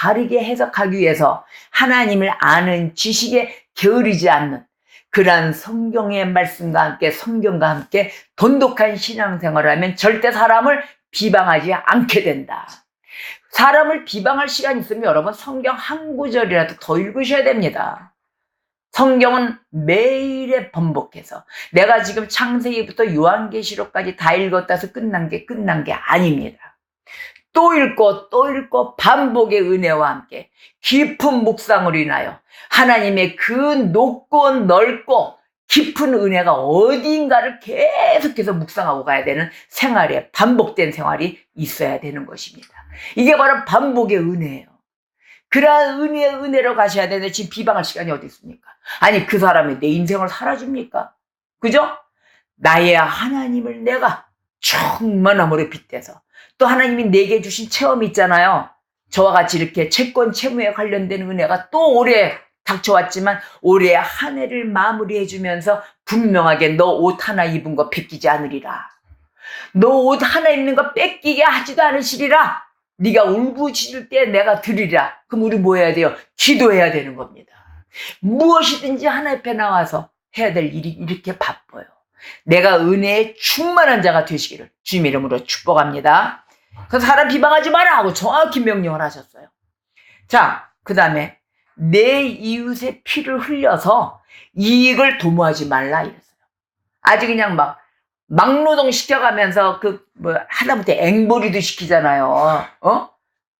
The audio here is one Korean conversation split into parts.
바르게 해석하기 위해서 하나님을 아는 지식에 게으르지 않는 그러한 성경의 말씀과 함께 성경과 함께 돈독한 신앙생활을 하면 절대 사람을 비방하지 않게 된다. 사람을 비방할 시간이 있으면 여러분 성경 한 구절이라도 더 읽으셔야 됩니다. 성경은 매일에 번복해서 내가 지금 창세기부터 요한계시록까지 다 읽었다 해서 끝난 게 아닙니다. 또 읽고 또 읽고 반복의 은혜와 함께 깊은 묵상으로 인하여 하나님의 그 높고 넓고 깊은 은혜가 어디인가를 계속해서 묵상하고 가야 되는 생활에 반복된 생활이 있어야 되는 것입니다. 이게 바로 반복의 은혜예요. 그러한 은혜로 가셔야 되는데 지금 비방할 시간이 어디 있습니까? 아니 그 사람이 내 인생을 살아줍니까? 그죠? 나의 하나님을 내가 충만함으로 빗대서 또 하나님이 내게 주신 체험이 있잖아요. 저와 같이 이렇게 채권 채무에 관련된 은혜가 또 올해 닥쳐왔지만 올해 한 해를 마무리해 주면서 분명하게 너 옷 하나 입은 거 뺏기지 않으리라. 너 옷 하나 입는 거 뺏기게 하지도 않으시리라. 네가 울부짖을 때 내가 들으리라. 그럼 우리 뭐 해야 돼요? 기도해야 되는 겁니다. 무엇이든지 하나님 앞에 나와서 해야 될 일이 이렇게 바빠요. 내가 은혜에 충만한 자가 되시기를 주님 이름으로 축복합니다. 그래서 사람 비방하지 마라 하고 정확히 명령을 하셨어요. 자, 그 다음에 내 이웃의 피를 흘려서 이익을 도모하지 말라 이랬어요. 아주 그냥 막노동 시켜가면서 하다못해 앵벌이도 시키잖아요.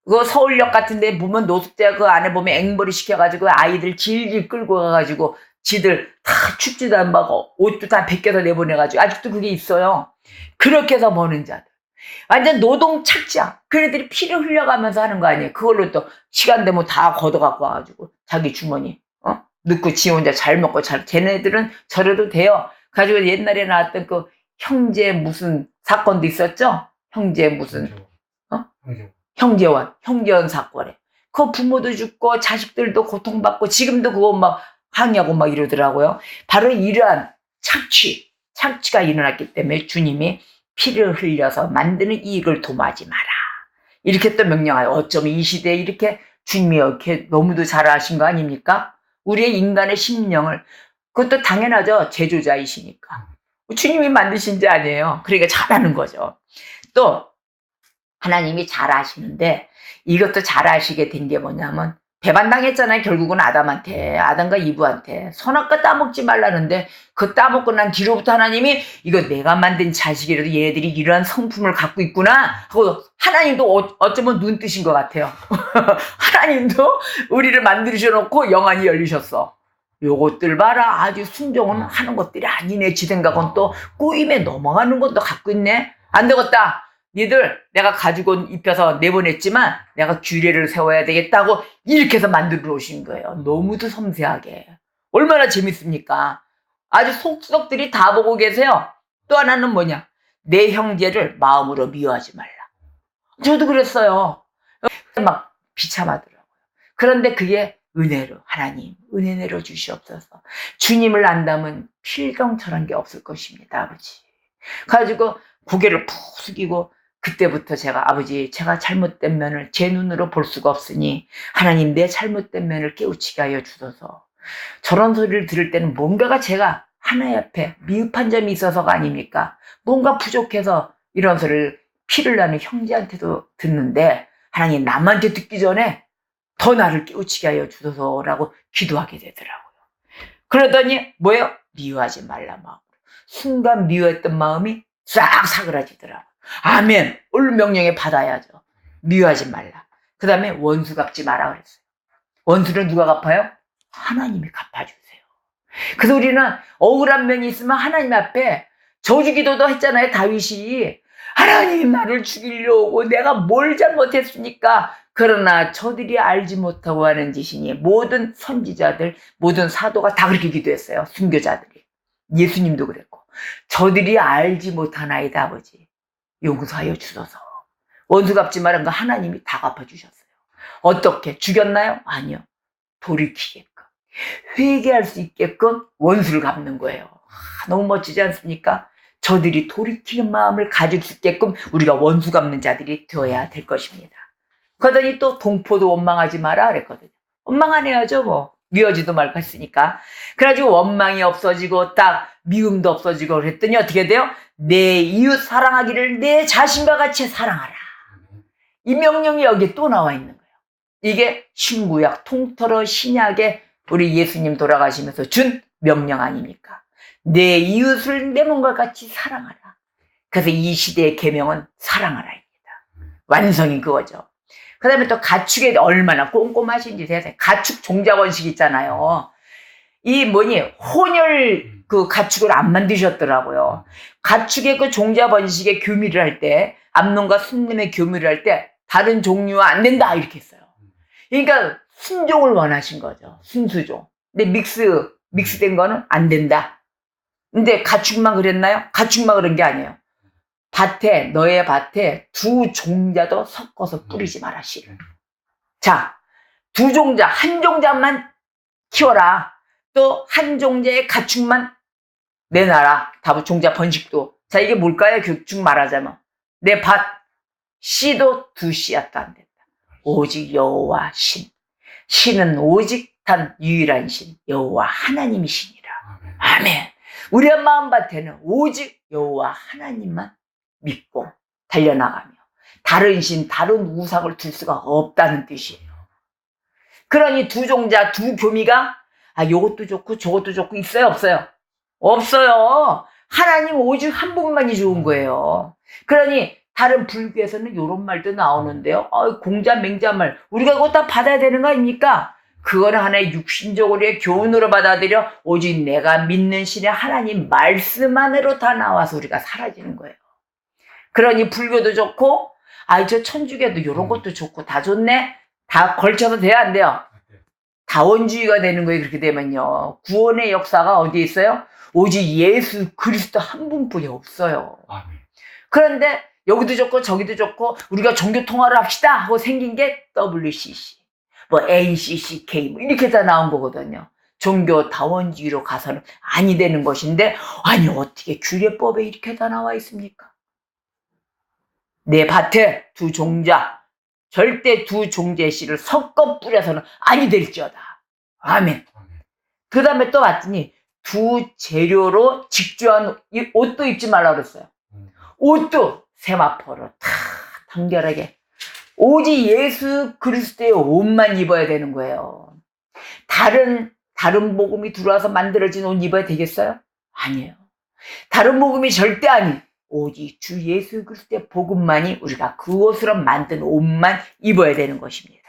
그거 서울역 같은데 보면 노숙자 그 안에 보면 앵벌이 시켜가지고 아이들 질질 끌고 가가지고 지들 다 춥지도 않고 옷도 다 벗겨서 내보내가지고 아직도 그게 있어요. 그렇게 해서 버는 자들. 완전 노동 착취야. 그네들이 피를 흘려가면서 하는 거 아니에요. 그걸로 또 시간 되면 다 걷어갖고 와가지고 자기 주머니 넣고 지 혼자 잘 먹고 걔네들은 저래도 돼요. 가지고 옛날에 나왔던 그 형제 무슨 사건도 있었죠? 형제 무슨 형제원 사건에 그 부모도 죽고 자식들도 고통받고 지금도 그거 항의하고 이러더라고요. 바로 이러한 착취가 일어났기 때문에 주님이 피를 흘려서 만드는 이익을 도모하지 마라. 이렇게 또 명령하여 어쩜 이 시대에 이렇게 주님이 이렇게 너무도 잘하신 거 아닙니까? 우리의 인간의 심령을 그것도 당연하죠. 제조자이시니까. 주님이 만드신 자 아니에요. 그러니까 잘하는 거죠. 또 하나님이 잘하시는데 이것도 잘하시게 된 게 뭐냐면 배반당했잖아요. 결국은 아담과 이브한테 선악과 따먹지 말라는데 그 따먹고 난 뒤로부터 하나님이 이거 내가 만든 자식이라도 얘네들이 이러한 성품을 갖고 있구나 하고 하나님도 어쩌면 눈 뜨신 것 같아요. 하나님도 우리를 만드셔놓고 영안이 열리셨어. 요것들 봐라. 아주 순종은 하는 것들이 아니네. 지 생각은 또 꼬임에 넘어가는 것도 갖고 있네. 안 되겠다. 니들 내가 가지고 입혀서 내보냈지만 내가 규례를 세워야 되겠다고 이렇게 해서 만들어 오신 거예요. 너무도 섬세하게. 얼마나 재밌습니까? 아주 속속들이 다 보고 계세요. 또 하나는 뭐냐? 내 형제를 마음으로 미워하지 말라. 저도 그랬어요. 비참하더라고요. 그런데 그게 은혜로 하나님 은혜 내려 주시옵소서. 주님을 안다면 필경처럼 게 없을 것입니다. 아버지. 가지고 고개를 푹 숙이고 그때부터 아버지 제가 잘못된 면을 제 눈으로 볼 수가 없으니 하나님 내 잘못된 면을 깨우치게 하여 주소서. 저런 소리를 들을 때는 뭔가가 제가 하나님 앞에 미흡한 점이 있어서가 아닙니까? 뭔가 부족해서 이런 소리를 피를 나는 형제한테도 듣는데 하나님 남한테 듣기 전에 더 나를 깨우치게 하여 주소서라고 기도하게 되더라고요. 그러더니 뭐예요? 미워하지 말라 마음으로. 순간 미워했던 마음이 싹 사그라지더라고요. 아멘. 오늘 명령에 받아야죠. 미워하지 말라. 그 다음에 원수 갚지 마라 그랬어요. 원수는 누가 갚아요? 하나님이 갚아주세요. 그래서 우리는 억울한 면이 있으면 하나님 앞에 저주기도도 했잖아요. 다윗이 하나님 나를 죽이려고 내가 뭘 잘못했습니까? 그러나 저들이 알지 못하고 하는 짓이니 모든 선지자들 모든 사도가 다 그렇게 기도했어요. 순교자들이. 예수님도 그랬고 저들이 알지 못하나이다 아버지 용서하여 주소서. 원수 갚지 말은 거 하나님이 다 갚아주셨어요. 어떻게? 죽였나요? 아니요. 돌이키게끔 회개할 수 있게끔 원수를 갚는 거예요. 너무 멋지지 않습니까? 저들이 돌이키는 마음을 가질 수 있게끔 우리가 원수 갚는 자들이 되어야 될 것입니다. 그러더니 또 동포도 원망하지 마라 그랬거든요. 원망 안 해야죠 뭐. 미워지도 말고 했으니까. 그래가지고 원망이 없어지고 딱 미움도 없어지고 그랬더니 어떻게 돼요? 내 이웃 사랑하기를 내 자신과 같이 사랑하라. 이 명령이 여기에 또 나와 있는 거예요. 이게 신구약 통틀어 신약에 우리 예수님 돌아가시면서 준 명령 아닙니까? 내 이웃을 내 몸과 같이 사랑하라. 그래서 이 시대의 계명은 사랑하라입니다. 완성이 그거죠. 그 다음에 또 가축에 얼마나 꼼꼼하신지 세상에. 가축 종자번식 있잖아요. 이 혼혈 그 가축을 안 만드셨더라고요. 가축의 그 종자번식의 교미를 할 때, 암놈과 순놈의 교미를 할 때 다른 종류와 안 된다 이렇게 했어요. 그러니까 순종을 원하신 거죠. 순수종. 근데 믹스된 거는 안 된다. 근데 가축만 그랬나요? 가축만 그런 게 아니에요. 너의 밭에 두 종자도 섞어서 뿌리지 마라, 씨를. 자, 두 종자, 한 종자만 키워라. 또 한 종자의 가축만 내놔라. 종자 번식도. 자, 이게 뭘까요? 쭉 말하자면. 내 밭, 씨도 두 씨앗도 안 된다. 오직 여호와 신. 신은 오직 단 유일한 신, 여호와 하나님이 신이라. 아멘. 우리의 마음밭에는 오직 여호와 하나님만 믿고 달려나가며 다른 신, 다른 우상을 둘 수가 없다는 뜻이에요. 그러니 두 종자, 두 교미가 요것도 좋고 저것도 좋고 있어요, 없어요? 없어요. 하나님 오직 한 분만이 좋은 거예요. 그러니 다른 불교에서는 이런 말도 나오는데요. 공자 맹자말 우리가 그거 다 받아야 되는 거 아닙니까? 그거는 하나의 육신적으로의 교훈으로 받아들여 오직 내가 믿는 신의 하나님 말씀만으로 다 나와서 우리가 사라지는 거예요. 그러니 불교도 좋고 저 천주교도 이런 것도 좋고 다 좋네. 다 걸쳐서 돼야 안 돼요. 다원주의가 되는 거예요. 그렇게 되면요. 구원의 역사가 어디에 있어요? 오직 예수 그리스도 한 분뿐이 없어요. 그런데 여기도 좋고 저기도 좋고 우리가 종교 통화를 합시다 하고 생긴 게 WCC, NCCK 이렇게 다 나온 거거든요. 종교 다원주의로 가서는 아니 되는 것인데 어떻게 규례법에 이렇게 다 나와 있습니까? 내 밭에 두 종자, 절대 두 종자의 씨를 섞어 뿌려서는 아니 될지어다. 아멘. 그 다음에 또 봤더니 두 재료로 직조한 옷도 입지 말라 그랬어요. 옷도 세마포로 다 단결하게 오직 예수 그리스도의 옷만 입어야 되는 거예요. 다른 복음이 들어와서 만들어진 옷 입어야 되겠어요? 아니에요. 다른 복음이 절대 아니. 오직 주 예수 그리스도의 복음만이 우리가 그 옷으로 만든 옷만 입어야 되는 것입니다.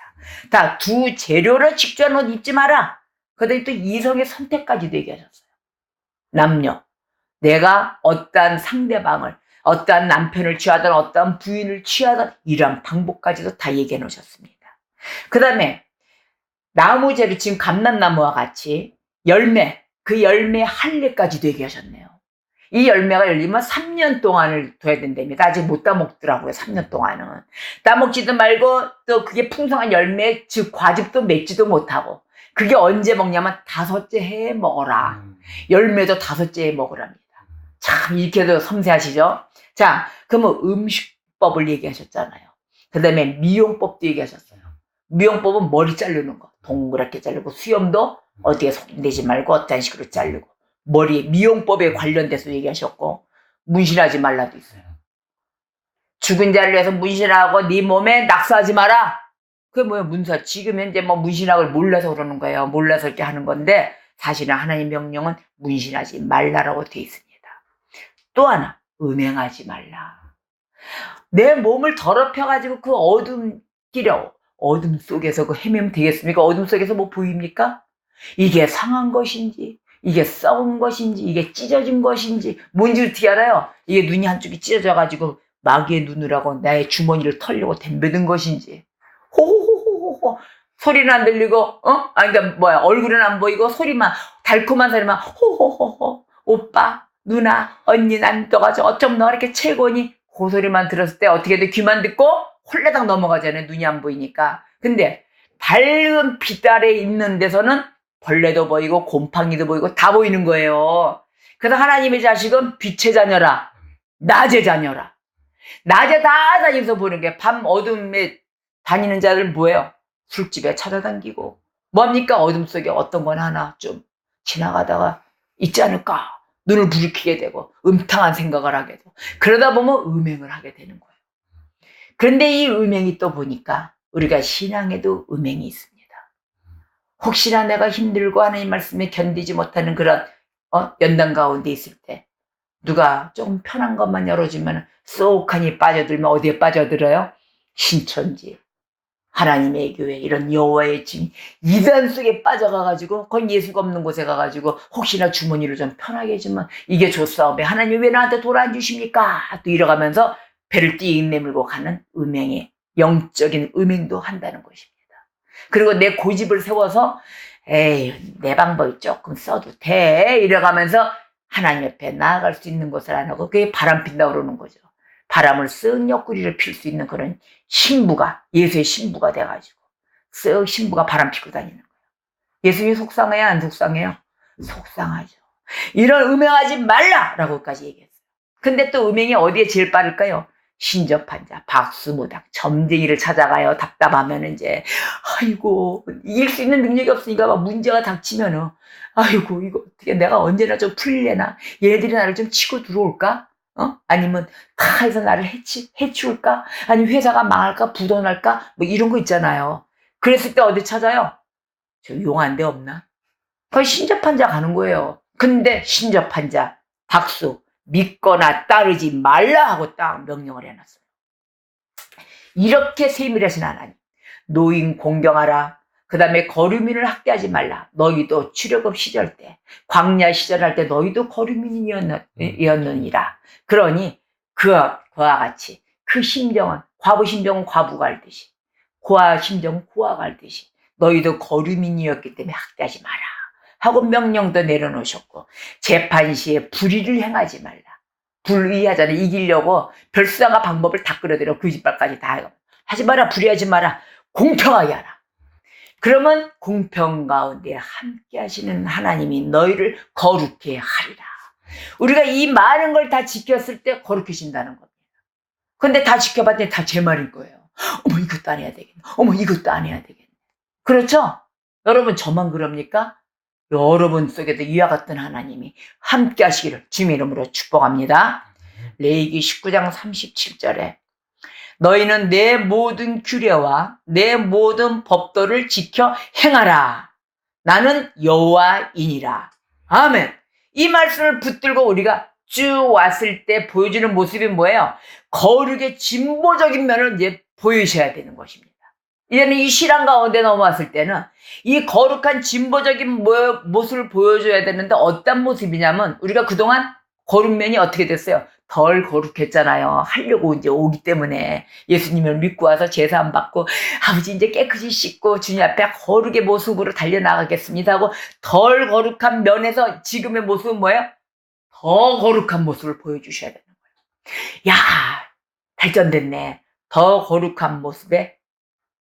다 두 재료로 직조한 옷 입지 마라. 그다음에 또 이성의 선택까지도 얘기하셨어요. 남녀. 내가 어떠한 상대방을, 어떠한 남편을 취하든 어떠한 부인을 취하든 이러한 방법까지도 다 얘기해 놓으셨습니다. 그 다음에 나무 재료, 지금 감람나무와 같이 열매, 그 열매 할례까지도 얘기하셨네요. 이 열매가 열리면 3년 동안을 둬야 된답니다. 아직 못 따먹더라고요. 3년 동안은. 따먹지도 말고 또 그게 풍성한 열매, 즉 과즙도 맺지도 못하고 그게 언제 먹냐면 5째 해에 먹어라. 열매도 5째 해에 먹으랍니다. 참 이렇게도 섬세하시죠? 자, 그러면 음식법을 얘기하셨잖아요. 그 다음에 미용법도 얘기하셨어요. 미용법은 머리 자르는 거. 동그랗게 자르고 수염도 어디에 손대지 말고 어떤 식으로 자르고 머리 미용법에 관련돼서 얘기하셨고 문신하지 말라도 있어요. 죽은 자를 위해서 문신하고 네 몸에 낙서하지 마라. 그게 뭐예요? 문서. 지금 현재 문신학을 몰라서 그러는 거예요. 몰라서 이렇게 하는 건데 사실은 하나님 명령은 문신하지 말라라고 되어 있습니다. 또 하나, 음행하지 말라. 내 몸을 더럽혀가지고 그 어둠 속에서 그 헤매면 되겠습니까? 어둠 속에서 뭐 보입니까? 이게 상한 것인지, 이게 썩은 것인지, 이게 찢어진 것인지, 뭔지 어떻게 알아요? 이게 눈이 한쪽이 찢어져가지고 마귀의 눈으라고 나의 주머니를 털려고 덤벼든 것인지. 호호호호호. 소리는 안 들리고, 그러니까 얼굴은 안 보이고, 달콤한 소리만, 호호호호. 오빠, 누나, 언니, 난 너가 어쩜 너가 이렇게 최고니? 그 소리만 들었을 때 어떻게든 귀만 듣고 홀레당 넘어가잖아요. 눈이 안 보이니까. 근데 밝은 빛 아래 있는 데서는 벌레도 보이고 곰팡이도 보이고 다 보이는 거예요. 그래서 하나님의 자식은 빛의 자녀라. 낮의 자녀라. 낮에 다 다니면서 보는 게 밤 어둠에 다니는 자들 뭐예요? 술집에 찾아다니고 뭡니까? 어둠 속에 어떤 건 하나 좀 지나가다가 있지 않을까? 눈을 부리키게 되고 음탕한 생각을 하게 되고 그러다 보면 음행을 하게 되는 거예요. 그런데 이 음행이 또 보니까 우리가 신앙에도 음행이 있습니다. 혹시나 내가 힘들고 하나님 말씀에 견디지 못하는 그런 연단 가운데 있을 때 누가 조금 편한 것만 열어주면 쏙하니 빠져들면 어디에 빠져들어요? 신천지, 하나님의 교회, 이런 여호와의 증인 이단 속에 빠져가가지고 그건 예수가 없는 곳에 가가지고 혹시나 주머니를 좀 편하게 해주면 이게 좋사오매 하나님 왜 나한테 돈 안 주십니까? 또 이러가면서 배를 띵 내밀고 가는 음행의 영적인 음행도 한다는 것입니다. 그리고 내 고집을 세워서 에이 내 방법이 조금 써도 돼 이래가면서 하나님 옆에 나아갈 수 있는 것을 안 하고 그게 바람 핀다 그러는 거죠. 바람을 쓱 옆구리를 필 수 있는 그런 신부가 예수의 신부가 돼가지고 쓱 신부가 바람 피고 다니는 거예요. 예수님이 속상해요? 안 속상해요? 속상하죠. 이런 음행하지 말라라고까지 얘기했어요. 근데 또 음행이 어디에 제일 빠를까요? 신접한 자, 박수무당, 점쟁이를 찾아가요. 답답하면 이제 아이고 이길 수 있는 능력이 없으니까 막 문제가 닥치면은 아이고 이거 어떻게 내가 언제나 좀 풀리려나 얘네들이 나를 좀 치고 들어올까? 아니면 다 해서 나를 해치울까? 아니면 회사가 망할까? 부도날까? 뭐 이런 거 있잖아요. 그랬을 때 어디 찾아요? 저 용한 데 없나? 거의 신접한 자 가는 거예요. 근데 신접한 자, 박수, 믿거나 따르지 말라 하고 딱 명령을 해놨어요. 이렇게 세밀하신 하나님. 노인 공경하라. 그 다음에 거류민을 학대하지 말라. 너희도 출애굽 시절 때, 광야 시절 할 때 너희도 거류민이었느니라. 그러니 그와 같이 그 심정은 과부 심정은 과부가 알듯이 고아 심정은 고아가 알듯이 너희도 거류민이었기 때문에 학대하지 마라 하고 명령도 내려놓으셨고 재판 시에 불의를 행하지 말라. 불의하잖아요. 이기려고 별수단과 방법을 다 끌어들여 그 집발까지 다 하지 마라. 불의하지 마라. 공평하게 하라. 그러면 공평 가운데 함께 하시는 하나님이 너희를 거룩해 하리라. 우리가 이 많은 걸 다 지켰을 때 거룩해진다는 겁니다. 근데 다 지켜봤더니 다 제 말인 거예요. 어머 이것도 안 해야 되겠네. 어머 이것도 안 해야 되겠네. 그렇죠? 여러분 저만 그럽니까? 여러분 속에도 이와 같은 하나님이 함께 하시기를 주님의 이름으로 축복합니다. 레위기 19장 37절에 너희는 내 모든 규례와 내 모든 법도를 지켜 행하라. 나는 여호와이니라. 아멘. 이 말씀을 붙들고 우리가 쭉 왔을 때 보여주는 모습이 뭐예요? 거룩의 진보적인 면을 이제 보여주셔야 되는 것입니다. 이제는 이 신앙 가운데 넘어왔을 때는 이 거룩한 진보적인 모습을 보여줘야 되는데 어떤 모습이냐면 우리가 그동안 거룩면이 어떻게 됐어요? 덜 거룩했잖아요. 하려고 이제 오기 때문에 예수님을 믿고 와서 제사 안 받고 아버지 이제 깨끗이 씻고 주님 앞에 거룩의 모습으로 달려나가겠습니다 하고 덜 거룩한 면에서 지금의 모습은 뭐예요? 더 거룩한 모습을 보여주셔야 되는 거예요. 야 발전됐네. 더 거룩한 모습에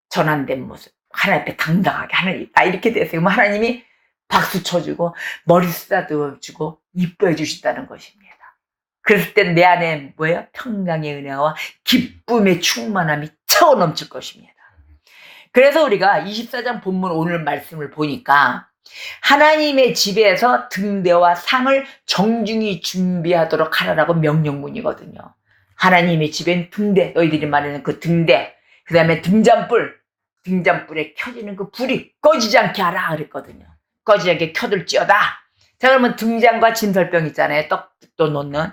전환된 모습. 하나님 앞에 당당하게 하나님 나 이렇게 됐어요. 그럼 하나님이 박수 쳐주고 머리 쓰다듬어주고 이뻐해 주신다는 것입니다. 그랬을 때 내 안에 뭐예요? 평강의 은혜와 기쁨의 충만함이 차오 넘칠 것입니다. 그래서 우리가 24장 본문 오늘 말씀을 보니까 하나님의 집에서 등대와 상을 정중히 준비하도록 하라라고 명령문이거든요. 하나님의 집엔 등대, 너희들이 말하는 그 등대, 그 다음에 등잔불에 켜지는 그 불이 꺼지지 않게 하라 그랬거든요. 꺼지지 않게 켜둘지어다. 자 그러면 등잔과 진설병 있잖아요. 떡도 놓는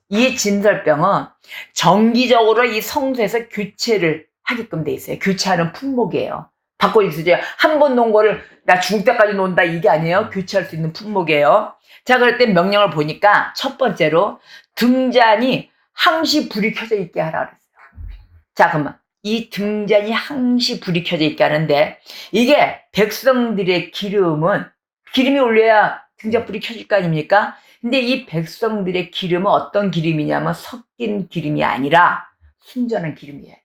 이 진설병은 정기적으로 이 성소에서 교체를 하게끔 돼 있어요. 교체하는 품목이에요. 바꿔 주세요. 한 번 놓은 거를 나 죽을 때까지 놓는다 이게 아니에요. 교체할 수 있는 품목이에요. 자 그럴 때 명령을 보니까 첫 번째로 등잔이 항시 불이 켜져 있게 하라 그랬어요. 자 그러면 이 등잔이 항시 불이 켜져 있게 하는데 이게 백성들의 기름이 올려야 등잔불이 켜질 거 아닙니까? 근데 이 백성들의 기름은 어떤 기름이냐면 섞인 기름이 아니라 순전한 기름이어야 돼요.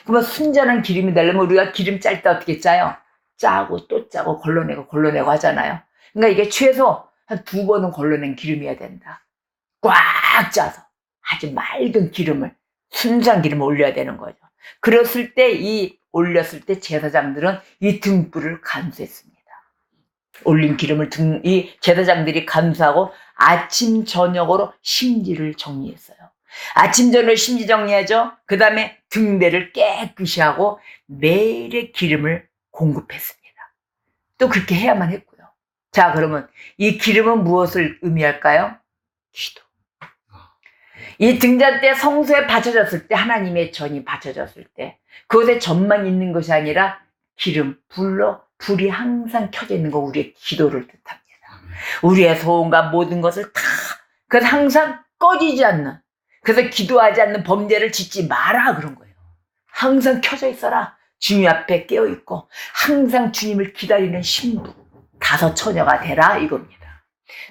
그러면 순전한 기름이 되려면 우리가 기름 짤 때 어떻게 짜요? 짜고 또 짜고 걸러내고 하잖아요. 그러니까 이게 최소 한 2번은 걸러낸 기름이어야 된다. 꽉 짜서 아주 맑은 기름을 순수한 기름을 올려야 되는 거죠. 그랬을 때 이 올렸을 때 제사장들은 이 등불을 간수했습니다. 올린 기름을 이 제사장들이 간수하고 아침 저녁으로 심지를 정리했어요. 아침 저녁 심지 정리하죠. 그 다음에 등대를 깨끗이 하고 매일의 기름을 공급했습니다. 또 그렇게 해야만 했고요. 자, 그러면 이 기름은 무엇을 의미할까요? 기도. 이 등잔 때 성소에 바쳐졌을 때, 하나님의 전이 바쳐졌을 때 그곳에 전만 있는 것이 아니라 기름, 불이 항상 켜져 있는 거, 우리의 기도를 뜻합니다. 우리의 소원과 모든 것을 다, 그래서 항상 꺼지지 않는, 그래서 기도하지 않는 범죄를 짓지 마라 그런 거예요. 항상 켜져 있어라. 주님 앞에 깨어있고 항상 주님을 기다리는 신부, 다섯 처녀가 되라 이겁니다.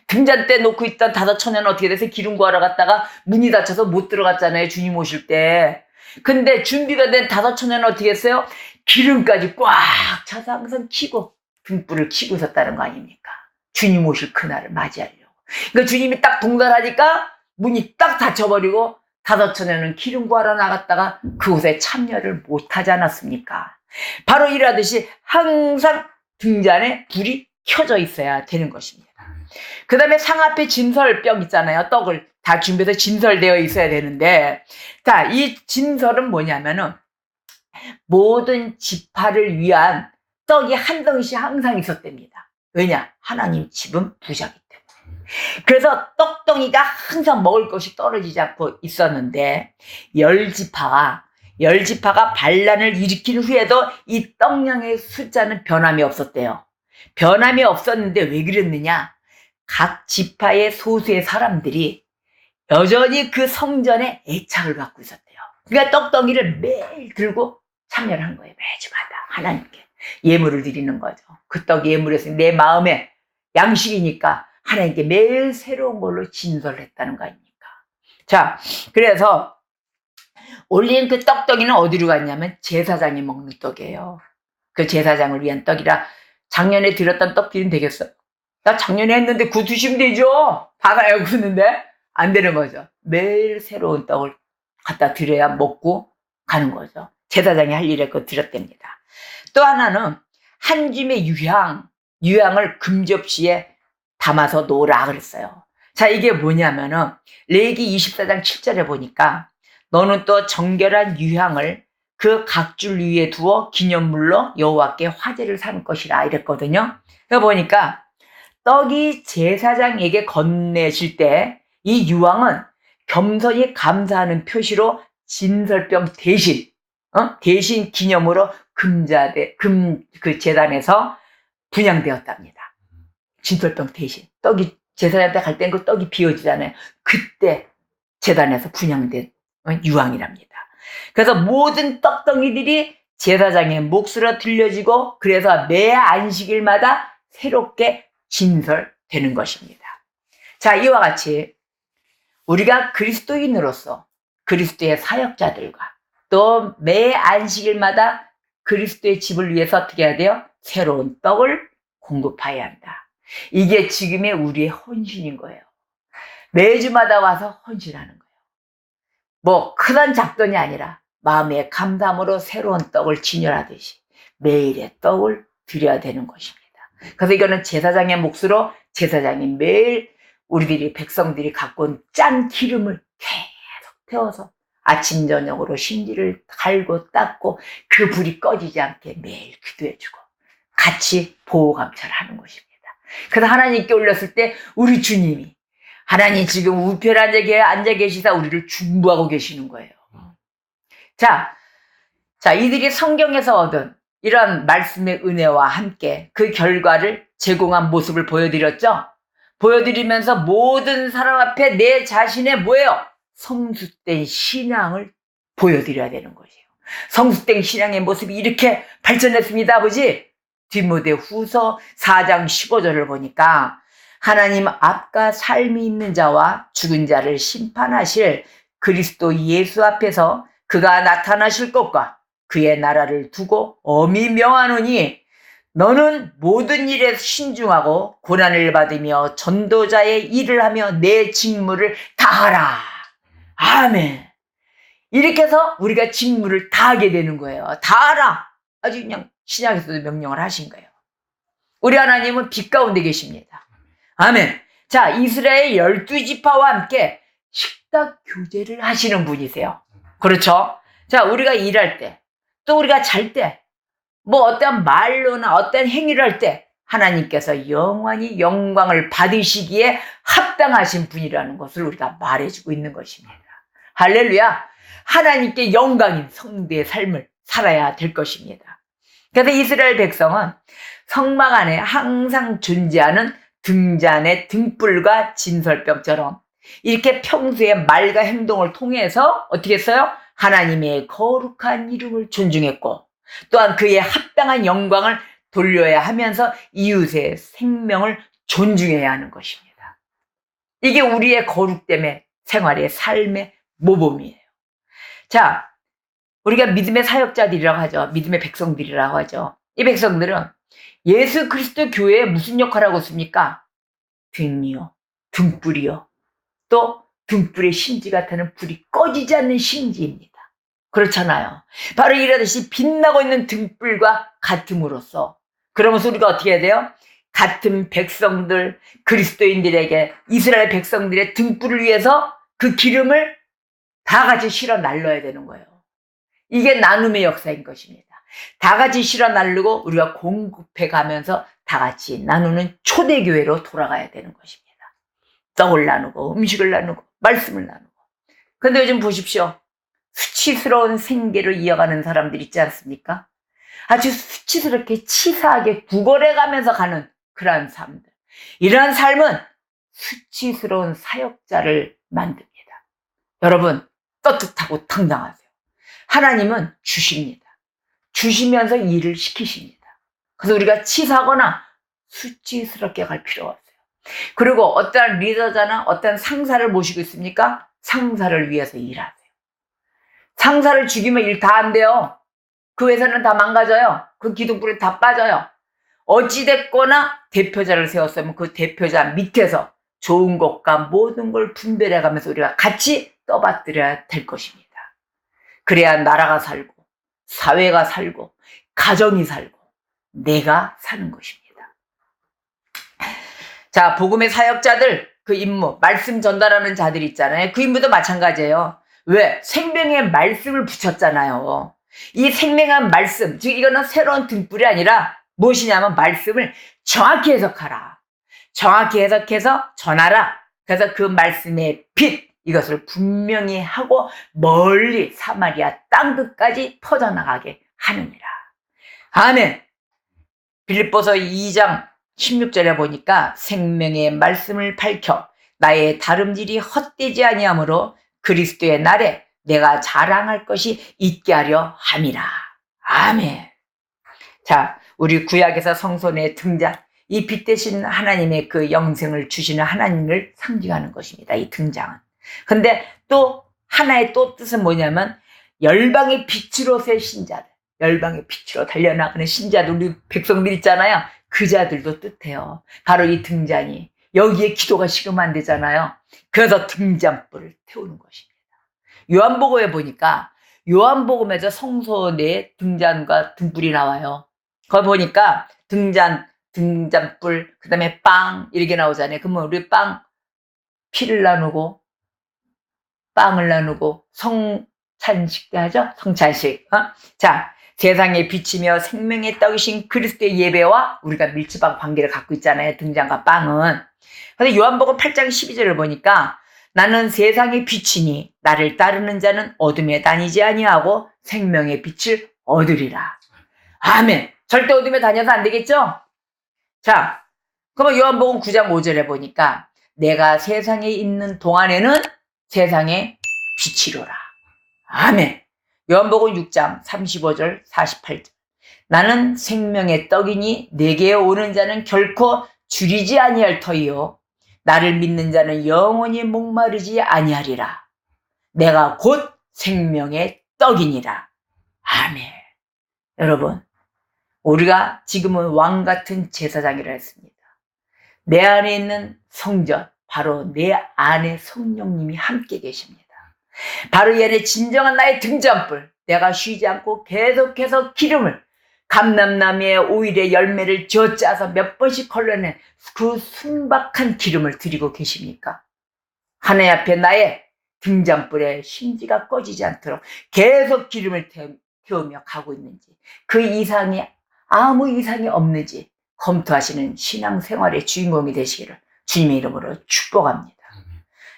등잔 때 놓고 있던 다섯 처녀는 어떻게 돼서 기름 구하러 갔다가 문이 닫혀서 못 들어갔잖아요, 주님 오실 때. 근데 준비가 된 다섯 처녀는 어떻게 했어요? 기름까지 꽉 차서 항상 켜고 등불을 켜고 있었다는 거 아닙니까? 주님 오실 그날을 맞이하려고. 그러니까 주님이 딱 동달하니까 문이 딱 닫혀버리고 다섯 처녀는 기름 구하러 나갔다가 그곳에 참여를 못하지 않았습니까? 바로 이러듯이 항상 등잔에 불이 켜져 있어야 되는 것입니다. 그 다음에 상 앞에 진설병 있잖아요. 떡을 다 준비해서 진설되어 있어야 되는데, 자, 이 진설은 뭐냐면은 모든 지파를 위한 떡이 한 덩이씩 항상 있었답니다. 왜냐? 하나님 집은 부자기 때문에. 그래서 떡덩이가 항상 먹을 것이 떨어지지 않고 있었는데, 열 지파가 반란을 일으킨 후에도 이 떡량의 숫자는 변함이 없었대요. 변함이 없었는데 왜 그랬느냐? 각 지파의 소수의 사람들이 여전히 그 성전에 애착을 갖고 있었대요. 그러니까 떡덩이를 매일 들고 참여를 한 거예요. 매주마다 하나님께 예물을 드리는 거죠. 그 떡이 예물에서 내 마음의 양식이니까 하나님께 매일 새로운 걸로 진설을 했다는 거 아닙니까? 자, 그래서 올린 그 떡덩이는 어디로 갔냐면 제사장이 먹는 떡이에요. 그 제사장을 위한 떡이라 작년에 드렸던 떡들은 되겠어요? 나 작년에 했는데 그거 드시면 되죠. 받아요, 그러는데 안 되는 거죠. 매일 새로운 떡을 갖다 드려야 먹고 가는 거죠. 제사장이 할 일에 그거 드렸답니다. 또 하나는 한 줌의 유향을 금접시에 담아서 놓으라 그랬어요. 자, 이게 뭐냐면은 레위기 24장 7절에 보니까 너는 또 정결한 유향을 그 각줄 위에 두어 기념물로 여호와께 화제를 삼을 것이라 이랬거든요. 그러니까 보니까 떡이 제사장에게 건네질 때 이 유황은 겸손히 감사하는 표시로 진설병 대신 기념으로 그 제단에서 분향되었답니다. 진설병 대신 떡이 제사장한테 갈 땐 그 떡이 비워지잖아요. 그때 제단에서 분향된 유황이랍니다. 그래서 모든 떡덩이들이 제사장의 몫으로 들려지고 그래서 매 안식일마다 새롭게 진설되는 것입니다. 자, 이와 같이 우리가 그리스도인으로서 그리스도의 사역자들과 또 매 안식일마다 그리스도의 집을 위해서 어떻게 해야 돼요? 새로운 떡을 공급해야 한다. 이게 지금의 우리의 헌신인 거예요. 매주마다 와서 헌신하는 거예요. 뭐 큰 작전이 아니라 마음의 감사함으로 새로운 떡을 진열하듯이 매일의 떡을 드려야 되는 것입니다. 그래서 이거는 제사장의 몫으로 제사장이 매일 우리들이 백성들이 갖고 온 짠 기름을 계속 태워서 아침 저녁으로 심지를 갈고 닦고 그 불이 꺼지지 않게 매일 기도해주고 같이 보호감찰을 하는 것입니다. 그래서 하나님께 올렸을 때 우리 주님이 하나님 지금 우편에 앉아 계시다 우리를 중보하고 계시는 거예요. 자, 이들이 성경에서 얻은 이런 말씀의 은혜와 함께 그 결과를 제공한 모습을 보여드렸죠. 보여드리면서 모든 사람 앞에 내 자신의 뭐예요? 성숙된 신앙을 보여드려야 되는 것이에요. 성숙된 신앙의 모습이 이렇게 발전했습니다, 아버지. 디모데후서 4장 15절을 보니까 하나님 앞과 삶이 있는 자와 죽은 자를 심판하실 그리스도 예수 앞에서 그가 나타나실 것과 그의 나라를 두고 엄히 명하노니 너는 모든 일에 신중하고 고난을 받으며 전도자의 일을 하며 내 직무를 다하라. 아멘. 이렇게 해서 우리가 직무를 다하게 되는 거예요. 다하라. 아주 그냥 신약에서도 명령을 하신 거예요. 우리 하나님은 빛 가운데 계십니다. 아멘. 자, 이스라엘 12지파와 함께 식탁 교제를 하시는 분이세요. 그렇죠? 자, 우리가 일할 때, 또 우리가 잘 때, 뭐 어떤 말로나 어떤 행위를 할 때 하나님께서 영원히 영광을 받으시기에 합당하신 분이라는 것을 우리가 말해주고 있는 것입니다. 할렐루야. 하나님께 영광인 성도의 삶을 살아야 될 것입니다. 그래서 이스라엘 백성은 성막 안에 항상 존재하는 등잔의 등불과 진설병처럼 이렇게 평소의 말과 행동을 통해서 어떻게 했어요? 하나님의 거룩한 이름을 존중했고 또한 그의 합당한 영광을 돌려야 하면서 이웃의 생명을 존중해야 하는 것입니다. 이게 우리의 거룩됨의 생활의 삶의 모범이에요. 자, 우리가 믿음의 사역자들이라고 하죠. 믿음의 백성들이라고 하죠. 이 백성들은 예수 그리스도 교회에 무슨 역할을 하고 있습니까? 등이요, 등불이요, 또 등불의 심지 같은 불이 꺼지지 않는 심지입니다. 그렇잖아요. 바로 이러듯이 빛나고 있는 등불과 같음으로써 그러면서 우리가 어떻게 해야 돼요? 같은 백성들, 그리스도인들에게 이스라엘 백성들의 등불을 위해서 그 기름을 다 같이 실어 날려야 되는 거예요. 이게 나눔의 역사인 것입니다. 다 같이 실어 나르고 우리가 공급해 가면서 다 같이 나누는 초대교회로 돌아가야 되는 것입니다. 떡을 나누고 음식을 나누고 말씀을 나누고. 근데 요즘 보십시오. 수치스러운 생계를 이어가는 사람들 있지 않습니까? 아주 수치스럽게 치사하게 구걸해 가면서 가는 그러한 삶들. 이러한 삶은 수치스러운 사역자를 만듭니다. 여러분, 떳떳하고 당당하세요. 하나님은 주십니다. 주시면서 일을 시키십니다. 그래서 우리가 치사하거나 수치스럽게 갈 필요가 없어요. 그리고 어떠한 리더자나 어떠한 상사를 모시고 있습니까? 상사를 위해서 일하세요. 상사를 죽이면 일 다 안 돼요. 그 회사는 다 망가져요. 그 기둥불에 다 빠져요. 어찌됐거나 대표자를 세웠으면 그 대표자 밑에서 좋은 것과 모든 걸 분별해 가면서 우리가 같이 떠받들여야 될 것입니다. 그래야 나라가 살고 사회가 살고 가정이 살고 내가 사는 것입니다. 자, 복음의 사역자들 그 임무, 말씀 전달하는 자들 있잖아요. 그 임무도 마찬가지예요. 왜? 생명의 말씀을 붙였잖아요. 이 생명한 말씀, 즉 이거는 새로운 등불이 아니라 무엇이냐면 말씀을 정확히 해석하라. 정확히 해석해서 전하라. 그래서 그 말씀의 빛, 이것을 분명히 하고 멀리 사마리아 땅끝까지 퍼져나가게 하느니라. 아멘. 빌립보서 2장 16절에 보니까 생명의 말씀을 밝혀 나의 다름질이 헛되지 아니하므로 그리스도의 날에 내가 자랑할 것이 있게 하려 함이라. 아멘. 자, 우리 구약에서 성소의 등잔, 이 빛 대신 하나님의 그 영생을 주시는 하나님을 상징하는 것입니다. 이 등장은. 근데 또 하나의 또 뜻은 뭐냐면 열방의 빛으로 새 신자들, 열방의 빛으로 달려나가는 신자들, 우리 백성들 있잖아요. 그 자들도 뜻해요. 바로 이 등잔이. 여기에 기도가 식으면 안 되잖아요. 그래서 등잔불을 태우는 것입니다. 요한복음에 보니까 요한복음에서 성소 내 등잔과 등불이 나와요. 거기 보니까 등잔불, 그 다음에 빵 이렇게 나오잖아요. 그러면 우리 피를 나누고 빵을 나누고 성찬식 때 하죠? 성찬식. 자, 세상에 비치며 생명의 떡이신 그리스도의 예배와 우리가 밀접한 관계를 갖고 있잖아요. 등잔과 빵은. 근데 요한복음 8장 12절을 보니까 나는 세상의 빛이니 나를 따르는 자는 어둠에 다니지 아니하고 생명의 빛을 얻으리라. 아멘. 절대 어둠에 다녀서 안 되겠죠? 자, 그러면 요한복음 9장 5절에 보니까 내가 세상에 있는 동안에는 세상의 빛이로라. 아멘. 요한복음 6장 35절 48절 나는 생명의 떡이니 내게 오는 자는 결코 줄이지 아니할 터이요 나를 믿는 자는 영원히 목마르지 아니하리라. 내가 곧 생명의 떡이니라. 아멘. 여러분, 우리가 지금은 왕같은 제사장이라 했습니다. 내 안에 있는 성전, 바로 내 안에 성령님이 함께 계십니다. 바로 이 안에 진정한 나의 등잔불, 내가 쉬지 않고 계속해서 기름을 감람나무에 오일의 열매를 쥐어짜서 몇 번씩 걸러낸 그 순박한 기름을 드리고 계십니까? 하나님 앞에 나의 등잔불에 심지가 꺼지지 않도록 계속 기름을 태우며 가고 있는지, 그 이상이 아무 이상이 없는지 검토하시는 신앙생활의 주인공이 되시기를 주님의 이름으로 축복합니다.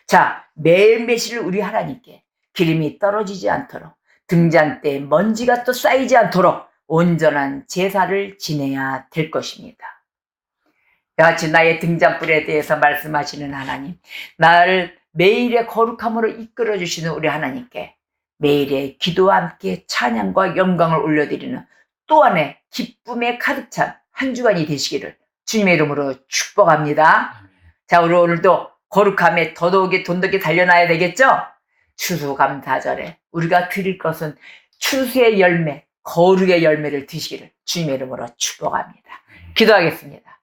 자, 매일매일 우리 하나님께 기름이 떨어지지 않도록, 등잔대에 먼지가 또 쌓이지 않도록 온전한 제사를 지내야 될 것입니다. 같이 나의 등잔불에 대해서 말씀하시는 하나님, 나를 매일의 거룩함으로 이끌어주시는 우리 하나님께 매일의 기도와 함께 찬양과 영광을 올려드리는 또한의 기쁨에 가득 찬 한 주간이 되시기를 주님의 이름으로 축복합니다. 자, 우리 오늘도 거룩함에 더더욱이 돈독히 달려나야 되겠죠? 추수감사절에 우리가 드릴 것은 추수의 열매, 거룩의 열매를 드시기를 주님의 이름으로 축복합니다. 기도하겠습니다.